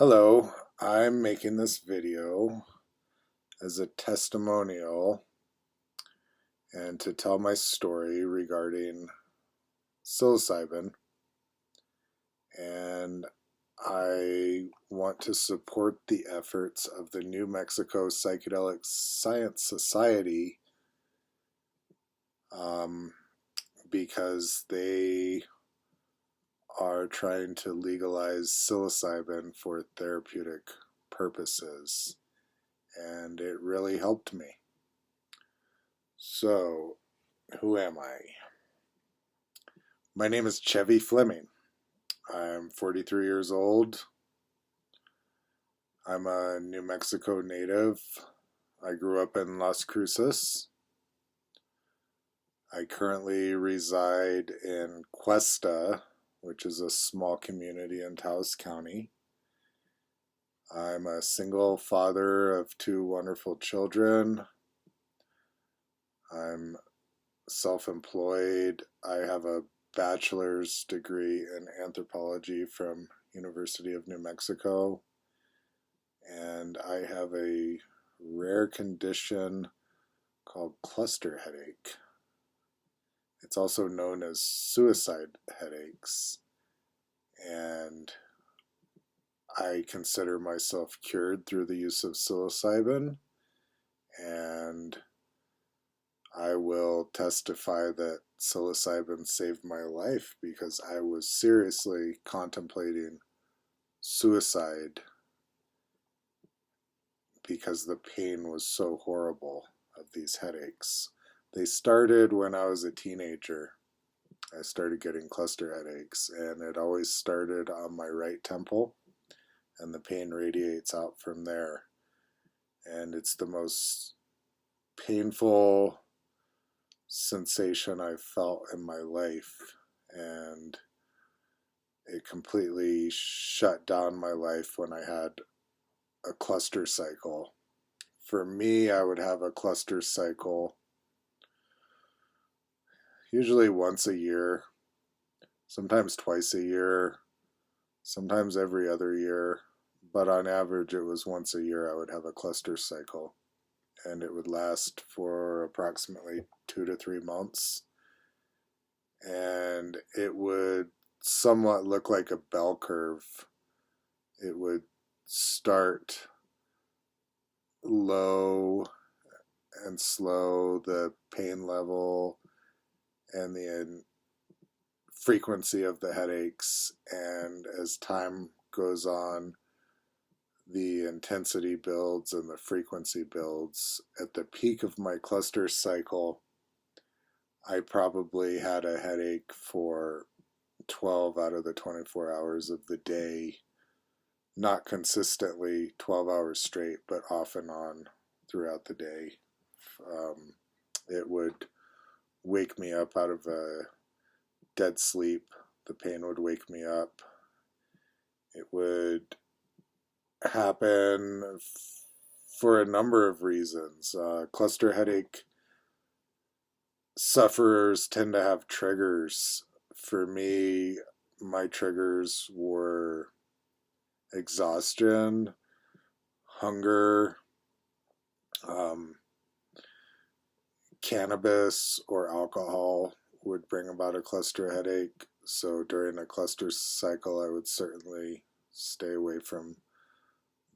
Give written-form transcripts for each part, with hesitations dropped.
Hello, I'm making this video as a testimonial and to tell my story regarding psilocybin. And I want to support the efforts of the New Mexico Psychedelic Science Society because they are trying to legalize psilocybin for therapeutic purposes. And it really helped me. So, who am I? My name is Chevy Fleming. I'm 43 years old. I'm a New Mexico native. I grew up in Las Cruces. I currently reside in Cuesta, which is a small community in Taos County. I'm a single father of two wonderful children. I'm self-employed. I have a bachelor's degree in anthropology from University of New Mexico, and I have a rare condition called cluster headache. It's also known as suicide headaches, and I consider myself cured through the use of psilocybin, and I will testify that psilocybin saved my life because I was seriously contemplating suicide because the pain was so horrible of these headaches. They started when I was a teenager. I started getting cluster headaches, and it always started on my right temple, and the pain radiates out from there. And it's the most painful sensation I've felt in my life, and it completely shut down my life when I had a cluster cycle. For me, I would have a cluster cycle usually once a year, sometimes twice a year, sometimes every other year, but on average it was once a year I would have a cluster cycle, and it would last for approximately 2 to 3 months, and it would somewhat look like a bell curve. It would start low and slow, the pain level and the frequency of the headaches, and as time goes on, the intensity builds and the frequency builds. At the peak of my cluster cycle, I probably had a headache for 12 out of the 24 hours of the day, not consistently 12 hours straight, but off and on throughout the day. It would wake me up out of a dead sleep. The pain would wake me up. It would happen for a number of reasons. Cluster headache sufferers tend to have triggers. For me, my triggers were exhaustion, hunger, cannabis or alcohol would bring about a cluster headache. So during a cluster cycle, I would certainly stay away from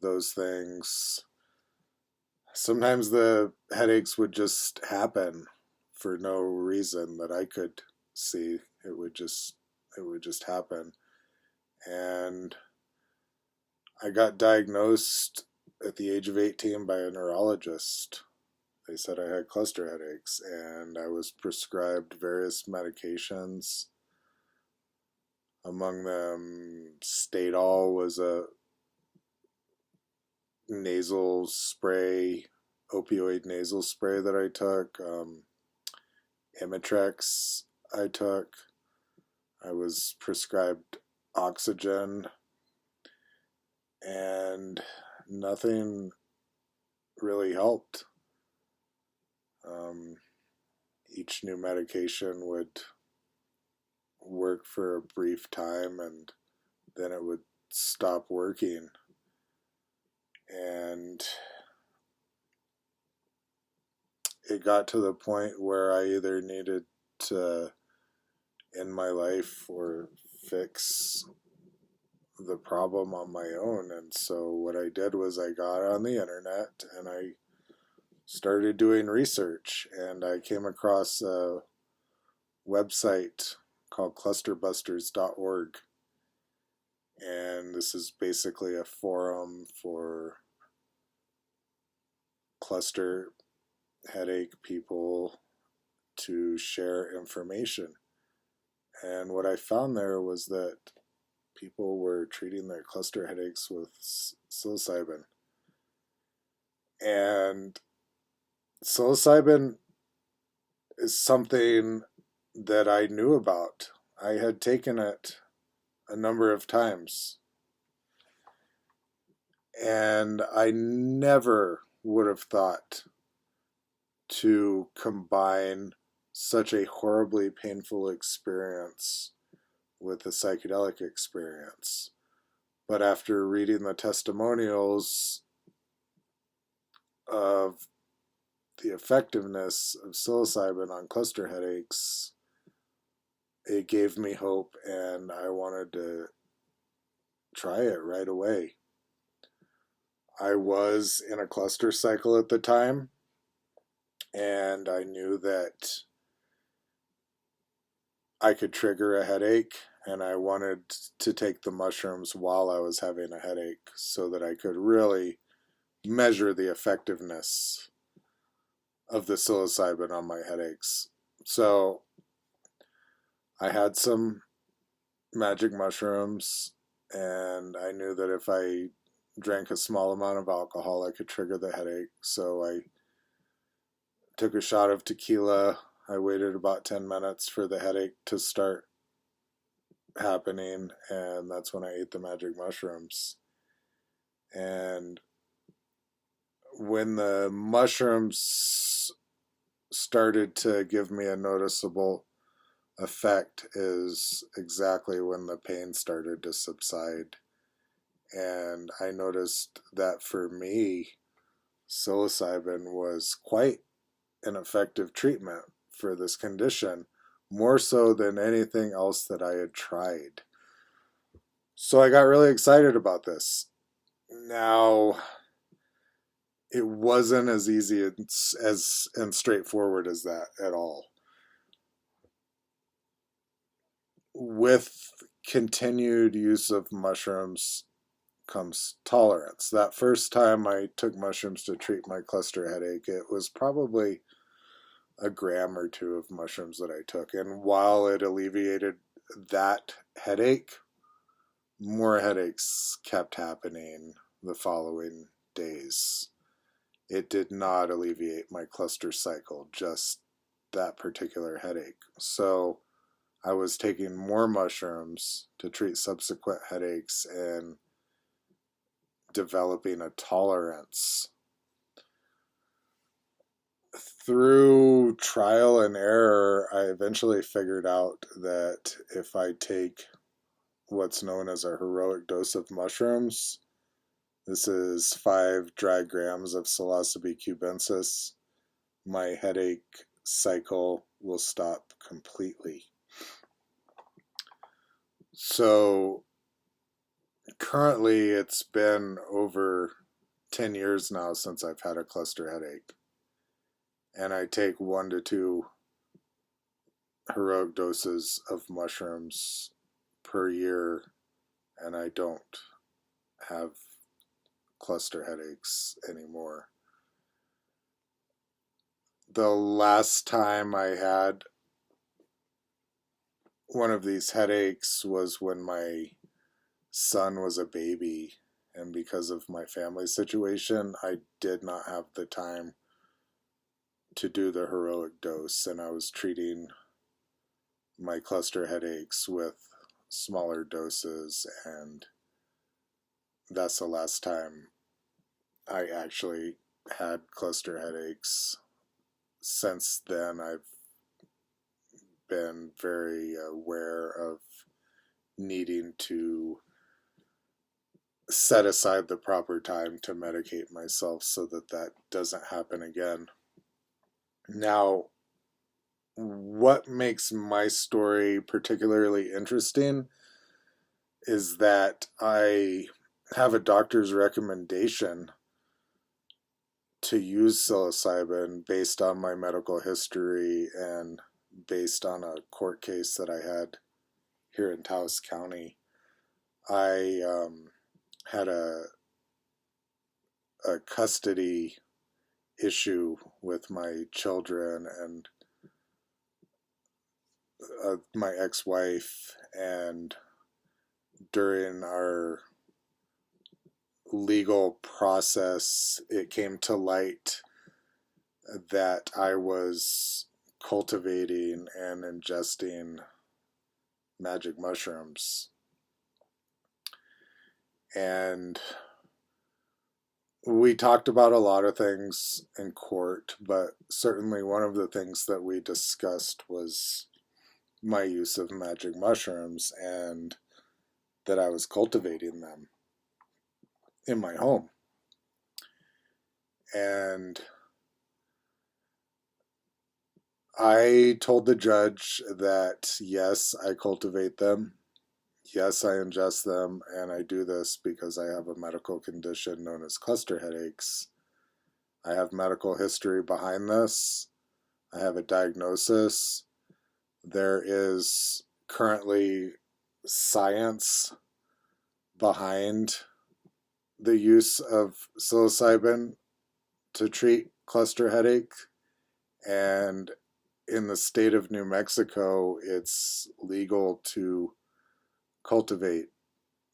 those things. Sometimes the headaches would just happen for no reason that I could see. It would just happen. And I got diagnosed at the age of 18 by a neurologist. They said I had cluster headaches, and I was prescribed various medications. Among them, Stadol was a nasal spray, opioid nasal spray that I took. Imitrex I took. I was prescribed oxygen, and nothing really helped. Each new medication would work for a brief time, and then it would stop working. And it got to the point where I either needed to end my life or fix the problem on my own. And so what I did was I got on the internet and I started doing research, and I came across a website called clusterbusters.org. And this is basically a forum for cluster headache people to share information. And what I found there was that people were treating their cluster headaches with psilocybin. And psilocybin is something that I knew about. I had taken it a number of times, and I never would have thought to combine such a horribly painful experience with a psychedelic experience. But after reading the testimonials of the effectiveness of psilocybin on cluster headaches, it gave me hope, and I wanted to try it right away. I was in a cluster cycle at the time, and I knew that I could trigger a headache, and I wanted to take the mushrooms while I was having a headache so that I could really measure the effectiveness of the psilocybin on my headaches. So I had some magic mushrooms, and I knew that if I drank a small amount of alcohol, I could trigger the headache. So I took a shot of tequila. I waited about 10 minutes for the headache to start happening, and that's when I ate the magic mushrooms. And when the mushrooms started to give me a noticeable effect is exactly when the pain started to subside. And I noticed that for me, psilocybin was quite an effective treatment for this condition, more so than anything else that I had tried. So I got really excited about this. Now, it wasn't as easy and straightforward as that at all. With continued use of mushrooms comes tolerance. That first time I took mushrooms to treat my cluster headache, it was probably a gram or two of mushrooms that I took. And while it alleviated that headache, more headaches kept happening the following days. It did not alleviate my cluster cycle, just that particular headache. So I was taking more mushrooms to treat subsequent headaches and developing a tolerance. Through trial and error, I eventually figured out that if I take what's known as a heroic dose of mushrooms, this is 5 dry grams of psilocybe cubensis, my headache cycle will stop completely. So currently it's been over 10 years now since I've had a cluster headache. And I take 1 to 2 heroic doses of mushrooms per year, and I don't have cluster headaches anymore. The last time I had one of these headaches was when my son was a baby, and because of my family situation, I did not have the time to do the heroic dose, and I was treating my cluster headaches with smaller doses, and that's the last time I actually had cluster headaches. Since then, I've been very aware of needing to set aside the proper time to medicate myself so that that doesn't happen again. Now, what makes my story particularly interesting is that I have a doctor's recommendation to use psilocybin based on my medical history and based on a court case that I had here in Taos County. I had a custody issue with my children and my ex-wife, and during our legal process, it came to light that I was cultivating and ingesting magic mushrooms. And we talked about a lot of things in court, but certainly one of the things that we discussed was my use of magic mushrooms and that I was cultivating them in my home. And I told the judge that yes, I cultivate them. Yes, I ingest them, and I do this because I have a medical condition known as cluster headaches. I have medical history behind this. I have a diagnosis. There is currently science behind the use of psilocybin to treat cluster headache, and in the state of New Mexico, it's legal to cultivate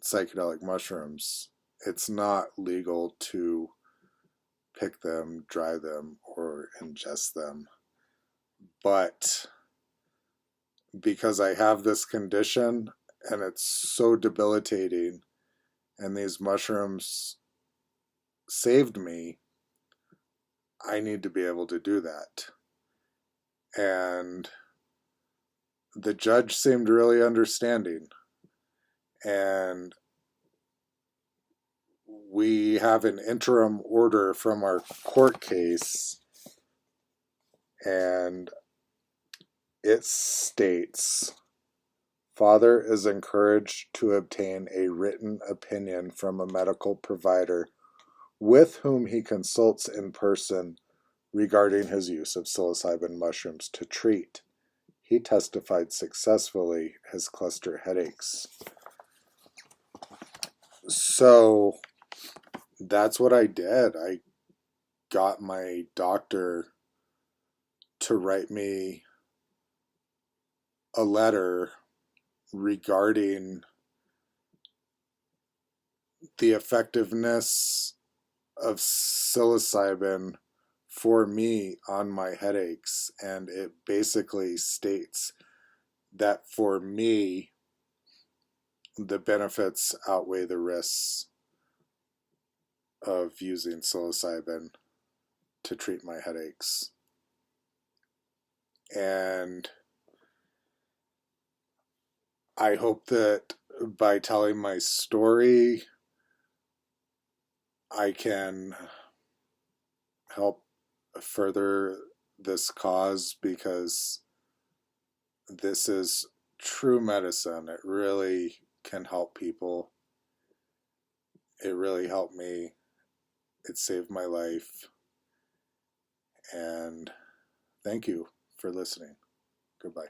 psychedelic mushrooms. It's not legal to pick them, dry them, or ingest them. But because I have this condition and it's so debilitating, and these mushrooms saved me, I need to be able to do that. And the judge seemed really understanding. And we have an interim order from our court case, and it states, Father is encouraged to obtain a written opinion from a medical provider with whom he consults in person regarding his use of psilocybin mushrooms to treat. He testified successfully his cluster headaches. So that's what I did. I got my doctor to write me a letter regarding the effectiveness of psilocybin for me on my headaches. And it basically states that for me, the benefits outweigh the risks of using psilocybin to treat my headaches. And I hope that by telling my story, I can help further this cause, because this is true medicine. It really can help people. It really helped me. It saved my life. And thank you for listening. Goodbye.